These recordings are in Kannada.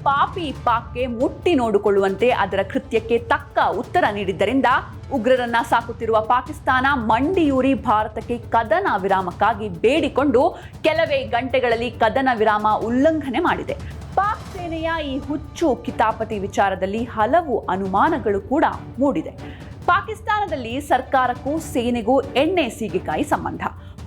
ಪಾಪಿ ಪಾಕ್ಗೆ ಮುಟ್ಟಿ ನೋಡಿಕೊಳ್ಳುವಂತೆ ಅದರ ಕೃತ್ಯಕ್ಕೆ ತಕ್ಕ ಉತ್ತರ ನೀಡಿದ್ದರಿಂದ ಉಗ್ರರನ್ನ ಸಾಕುತ್ತಿರುವ ಪಾಕಿಸ್ತಾನ ಮಂಡಿಯೂರಿ ಭಾರತಕ್ಕೆ ಕದನ ವಿರಾಮಕ್ಕಾಗಿ ಬೇಡಿಕೊಂಡು ಕೆಲವೇ ಗಂಟೆಗಳಲ್ಲಿ ಕದನ ವಿರಾಮ ಉಲ್ಲಂಘನೆ ಮಾಡಿದೆ. ಪಾಕ್ ಸೇನೆಯ ಈ ಹುಚ್ಚು ಕಿತಾಪತಿ ವಿಚಾರದಲ್ಲಿ ಹಲವು ಅನುಮಾನಗಳು ಕೂಡ ಮೂಡಿದೆ. ಪಾಕಿಸ್ತಾನದಲ್ಲಿ ಸರ್ಕಾರಕ್ಕೂ ಸೇನೆಗೂ ಎಣ್ಣೆ ಸೀಗೆಕಾಯಿ ಸಂಬಂಧ.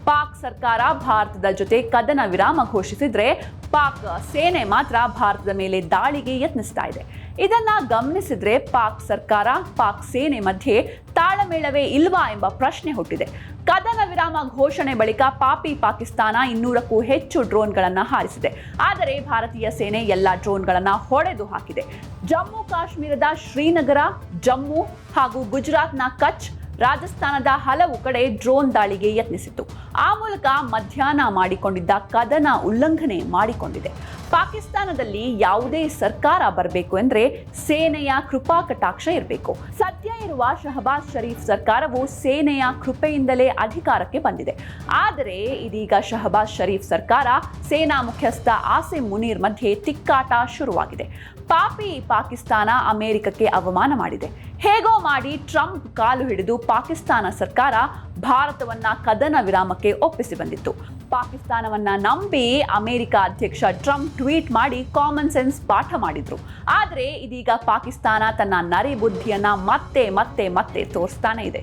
ಪಾಕ್ ಸರ್ಕಾರ ಭಾರತದ ಜೊತೆ ಕದನ ವಿರಾಮ ಘೋಷಿಸಿದ್ರೆ ಪಾಕ್ ಸೇನೆ ಮಾತ್ರ ಭಾರತದ ಮೇಲೆ ದಾಳಿಗೆ ಯತ್ನಿಸ್ತಾ ಇದೆ. ಇದನ್ನ ಗಮನಿಸಿದ್ರೆ ಪಾಕ್ ಸರ್ಕಾರ ಪಾಕ್ ಸೇನೆ ಮಧ್ಯೆ ತಾಳಮೇಳವೇ ಇಲ್ವಾ ಎಂಬ ಪ್ರಶ್ನೆ ಹುಟ್ಟಿದೆ. ಕದನ ವಿರಾಮ ಘೋಷಣೆ ಬಳಿಕ ಪಾಕಿಸ್ತಾನ 200ಕ್ಕೂ ಹೆಚ್ಚು ಡ್ರೋನ್ಗಳನ್ನು ಹಾರಿಸಿದೆ. ಆದರೆ ಭಾರತೀಯ ಸೇನೆ ಎಲ್ಲ ಡ್ರೋನ್ಗಳನ್ನು ಹೊಡೆದು ಹಾಕಿದೆ. ಜಮ್ಮು ಕಾಶ್ಮೀರದ ಶ್ರೀನಗರ, ಜಮ್ಮು ಹಾಗೂ ಗುಜರಾತ್ನ ಕಚ್, ರಾಜಸ್ಥಾನದ ಹಲವು ಕಡೆ ಡ್ರೋನ್ ದಾಳಿಗೆ ಯತ್ನಿಸಿತ್ತು. ಆ ಮೂಲಕ ಮಧ್ಯಾಹ್ನ ಮಾಡಿಕೊಂಡಿದ್ದ ಕದನ ಉಲ್ಲಂಘನೆ ಮಾಡಿಕೊಂಡಿದೆ. ಪಾಕಿಸ್ತಾನದಲ್ಲಿ ಯಾವುದೇ ಸರ್ಕಾರ ಬರಬೇಕು ಅಂದ್ರೆ ಸೇನೆಯ ಕೃಪಾ ಕಟಾಕ್ಷ ಇರಬೇಕು. ಸದ್ಯ ಇರುವ ಶಹಬಾಜ್ ಶರೀಫ್ ಸರ್ಕಾರವು ಸೇನೆಯ ಕೃಪೆಯಿಂದಲೇ ಅಧಿಕಾರಕ್ಕೆ ಬಂದಿದೆ. ಆದರೆ ಇದೀಗ ಶಹಬಾಜ್ ಶರೀಫ್ ಸರ್ಕಾರ ಸೇನಾ ಮುಖ್ಯಸ್ಥ ಆಸಿಮ್ ಮುನೀರ್ ಮಧ್ಯೆ ತಿಕ್ಕಾಟ ಶುರುವಾಗಿದೆ. ಪಾಕಿಸ್ತಾನ ಅಮೆರಿಕಕ್ಕೆ ಅವಮಾನ ಮಾಡಿದೆ. ಹೇಗೋ ಮಾಡಿ ಟ್ರಂಪ್ ಕಾಲು ಹಿಡಿದು ಪಾಕಿಸ್ತಾನ ಸರ್ಕಾರ ಭಾರತವನ್ನ ಕದನ ವಿರಾಮಕ್ಕೆ ಒಪ್ಪಿಸಿ ಬಂದಿತ್ತು. ಪಾಕಿಸ್ತಾನವನ್ನ ನಂಬಿ ಅಮೆರಿಕ ಅಧ್ಯಕ್ಷ ಟ್ರಂಪ್ ಟ್ವೀಟ್ ಮಾಡಿ ಕಾಮನ್ ಸೆನ್ಸ್ ಪಾಠ ಮಾಡಿದ್ರು. ಆದರೆ ಇದೀಗ ಪಾಕಿಸ್ತಾನ ತನ್ನ ನರಿ ಬುದ್ಧಿಯನ್ನ ಮತ್ತೆ ತೋರಿಸ್ತಾನೆ ಇದೆ.